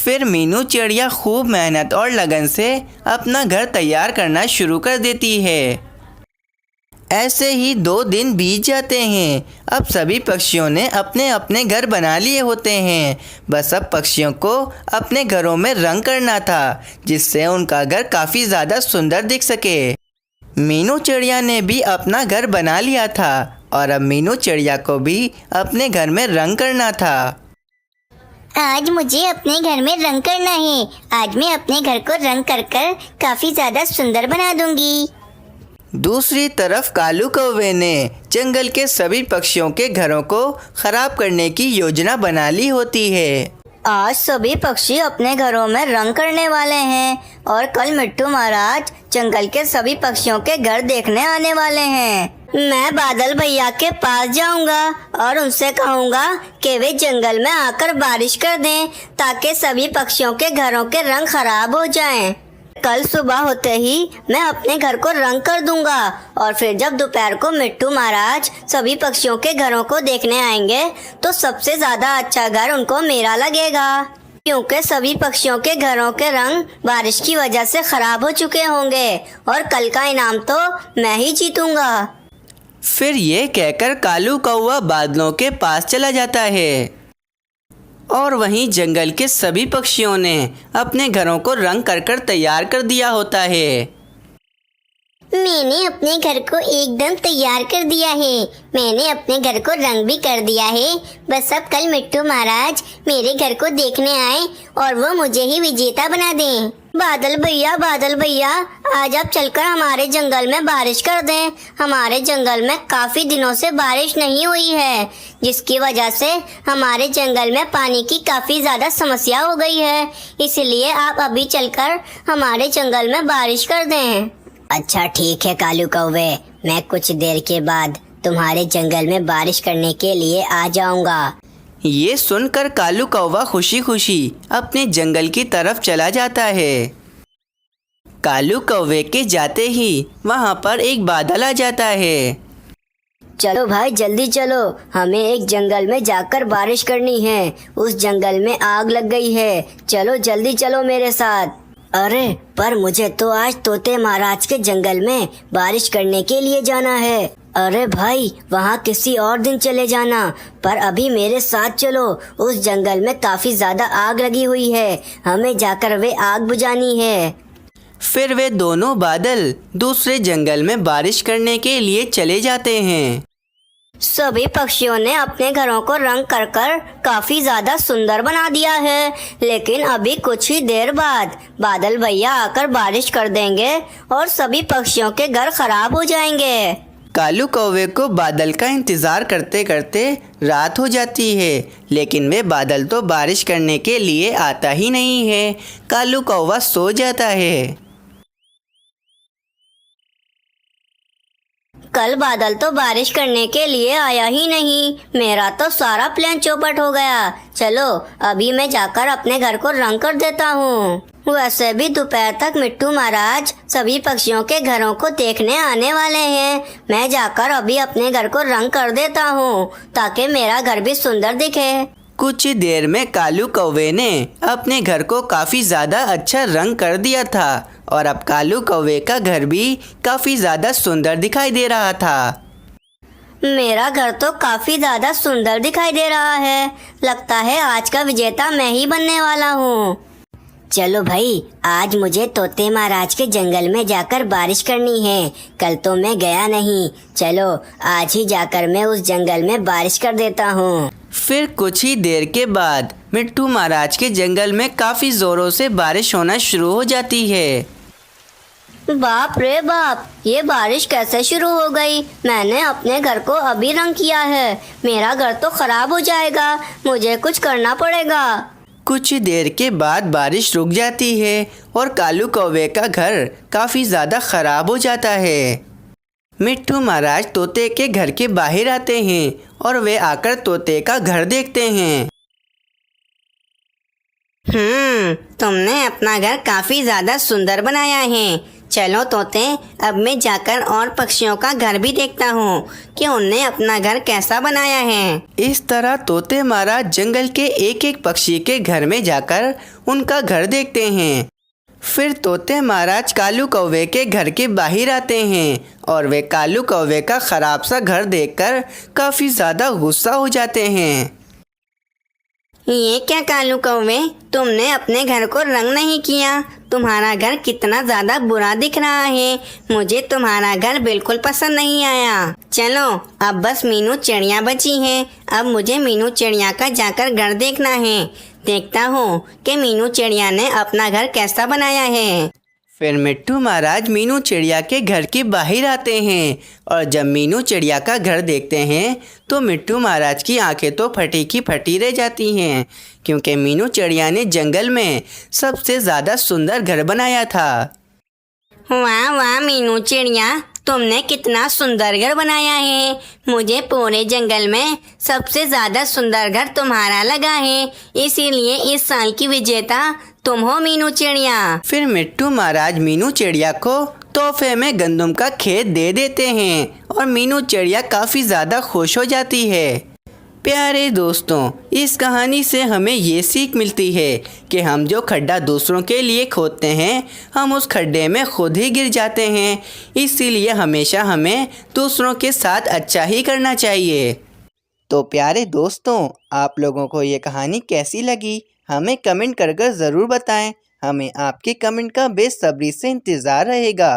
फिर मीनू चिड़िया खूब मेहनत और लगन से अपना घर तैयार करना शुरू कर देती है। ऐसे ही 2 दिन बीत जाते हैं। अब सभी पक्षियों ने अपने अपने घर बना लिए होते हैं। बस अब पक्षियों को अपने घरों में रंग करना था, जिससे उनका घर काफ़ी ज़्यादा सुंदर दिख सके। मीनू चिड़िया ने भी अपना घर बना लिया था और अब मीनू चिड़िया को भी अपने घर में रंग करना था। आज मुझे अपने घर में रंग करना है। आज मैं अपने घर को रंग कर कर काफी ज्यादा सुंदर बना दूंगी। दूसरी तरफ कालू कौवे ने जंगल के सभी पक्षियों के घरों को खराब करने की योजना बना ली होती है। आज सभी पक्षी अपने घरों में रंग करने वाले हैं और कल मिट्टू महाराज जंगल के सभी पक्षियों के घर देखने आने वाले हैं। मैं बादल भैया के पास जाऊंगा और उनसे कहूंगा कि वे जंगल में आकर बारिश कर दें, ताकि सभी पक्षियों के घरों के रंग खराब हो जाएं। कल सुबह होते ही मैं अपने घर को रंग कर दूंगा और फिर जब दोपहर को मिट्टू महाराज सभी पक्षियों के घरों को देखने आएंगे तो सबसे ज्यादा अच्छा घर उनको मेरा लगेगा, क्योंकि सभी पक्षियों के घरों के रंग बारिश की वजह से खराब हो चुके होंगे और कल का इनाम तो मैं ही जीतूंगा। फिर ये कहकर कालू कौवा बादलों के पास चला जाता है और वहीं जंगल के सभी पक्षियों ने अपने घरों को रंग कर कर तैयार कर दिया होता है। मैंने अपने घर को एकदम तैयार कर दिया है। मैंने अपने घर को रंग भी कर दिया है। बस अब कल मिट्टू महाराज मेरे घर को देखने आए और वो मुझे ही विजेता बना दें। बादल भैया, आज आप चलकर हमारे जंगल में बारिश कर दें। हमारे जंगल में काफी दिनों से बारिश नहीं हुई है, जिसकी वजह से हमारे जंगल में पानी की काफी ज्यादा समस्या हो गई है। इसलिए आप अभी चलकर हमारे जंगल में बारिश कर दें। अच्छा ठीक है कालू कौवे, मैं कुछ देर के बाद तुम्हारे जंगल में बारिश करने के लिए आ जाऊंगा। ये सुनकर कालू कौवा खुशी खुशी अपने जंगल की तरफ चला जाता है। कालू कौवे के जाते ही वहाँ पर एक बादल आ जाता है। चलो भाई जल्दी चलो, हमें एक जंगल में जाकर बारिश करनी है। उस जंगल में आग लग गई है, चलो जल्दी चलो मेरे साथ। अरे पर मुझे तो आज तोते महाराज के जंगल में बारिश करने के लिए जाना है। अरे भाई वहाँ किसी और दिन चले जाना, पर अभी मेरे साथ चलो। उस जंगल में काफी ज्यादा आग लगी हुई है, हमें जाकर वे आग बुझानी है। फिर वे दोनों बादल दूसरे जंगल में बारिश करने के लिए चले जाते हैं। सभी पक्षियों ने अपने घरों को रंग कर कर काफी ज्यादा सुंदर बना दिया है, लेकिन अभी कुछ ही देर बाद बादल भैया आकर बारिश कर देंगे और सभी पक्षियों के घर खराब हो जाएंगे। कालू कौवे को बादल का इंतज़ार करते करते रात हो जाती है, लेकिन वे बादल तो बारिश करने के लिए आता ही नहीं है। कालू कौवा सो जाता है। कल बादल तो बारिश करने के लिए आया ही नहीं, मेरा तो सारा प्लान चौपट हो गया। चलो अभी मैं जाकर अपने घर को रंग कर देता हूँ। वैसे भी दोपहर तक मिट्टू महाराज सभी पक्षियों के घरों को देखने आने वाले हैं। मैं जाकर अभी अपने घर को रंग कर देता हूँ ताकि मेरा घर भी सुंदर दिखे। कुछ देर में कालू कौवे ने अपने घर को काफ़ी ज़्यादा अच्छा रंग कर दिया था और अब कालू कौवे का घर भी काफ़ी ज़्यादा सुंदर दिखाई दे रहा था। मेरा घर तो काफी ज्यादा सुंदर दिखाई दे रहा है। लगता है आज का विजेता मैं ही बनने वाला हूँ। चलो भाई, आज मुझे तोते महाराज के जंगल में जाकर बारिश करनी है। कल तो मैं गया नहीं, चलो आज ही जाकर मैं उस जंगल में बारिश कर देता हूँ। फिर कुछ ही देर के बाद मिट्टू महाराज के जंगल में काफ़ी ज़ोरों से बारिश होना शुरू हो जाती है। बाप रे बाप, ये बारिश कैसे शुरू हो गई? मैंने अपने घर को अभी रंग किया है, मेरा घर तो खराब हो जाएगा। मुझे कुछ करना पड़ेगा। कुछ देर के बाद बारिश रुक जाती है और कालू कौवे का घर काफ़ी ज़्यादा ख़राब हो जाता है। मिट्टू महाराज तोते के घर के बाहर आते हैं और वे आकर तोते का घर देखते हैं। तुमने अपना घर काफी ज्यादा सुंदर बनाया है। चलो तोते, अब मैं जाकर और पक्षियों का घर भी देखता हूँ कि उनने अपना घर कैसा बनाया है। इस तरह तोते महाराज जंगल के एक एक पक्षी के घर में जाकर उनका घर देखते हैं। फिर तोते महाराज कालू कौवे के घर के बाहर आते हैं और वे कालू कौवे का खराब सा घर देखकर काफी ज्यादा गुस्सा हो जाते हैं। ये क्या कालू कौवे, तुमने अपने घर को रंग नहीं किया। तुम्हारा घर कितना ज्यादा बुरा दिख रहा है। मुझे तुम्हारा घर बिल्कुल पसंद नहीं आया। चलो अब बस मीनू चिड़िया बची है। अब मुझे मीनू चिड़िया का जाकर घर देखना है। देखता हूँ कि मीनू चिड़िया ने अपना घर कैसा बनाया है। फिर मिट्टू महाराज मीनू चिड़िया के घर के बाहर आते हैं और जब मीनू चिड़िया का घर देखते हैं तो मिट्टू महाराज की आंखें तो फटी की फटी रह जाती हैं, क्योंकि मीनू चिड़िया ने जंगल में सबसे ज़्यादा सुंदर घर बनाया था। वाह वाह मीनू चिड़िया, तुमने कितना सुंदर घर बनाया है। मुझे पूरे जंगल में सबसे ज़्यादा सुंदर घर तुम्हारा लगा है, इसीलिए इस साल की विजेता तुम हो मीनू चिड़िया। फिर मिट्टू महाराज मीनू चिड़िया को तोहफे में गंदम का खेत दे देते हैं और मीनू चिड़िया काफ़ी ज़्यादा खुश हो जाती है। प्यारे दोस्तों, इस कहानी से हमें ये सीख मिलती है कि हम जो खड्डा दूसरों के लिए खोदते हैं, हम उस खड्डे में खुद ही गिर जाते हैं। इसीलिए हमेशा हमें दूसरों के साथ अच्छा ही करना चाहिए। तो प्यारे दोस्तों, आप लोगों को ये कहानी कैसी लगी हमें कमेंट कर ज़रूर बताएं। हमें आपके कमेंट का बेसब्री से इंतज़ार रहेगा।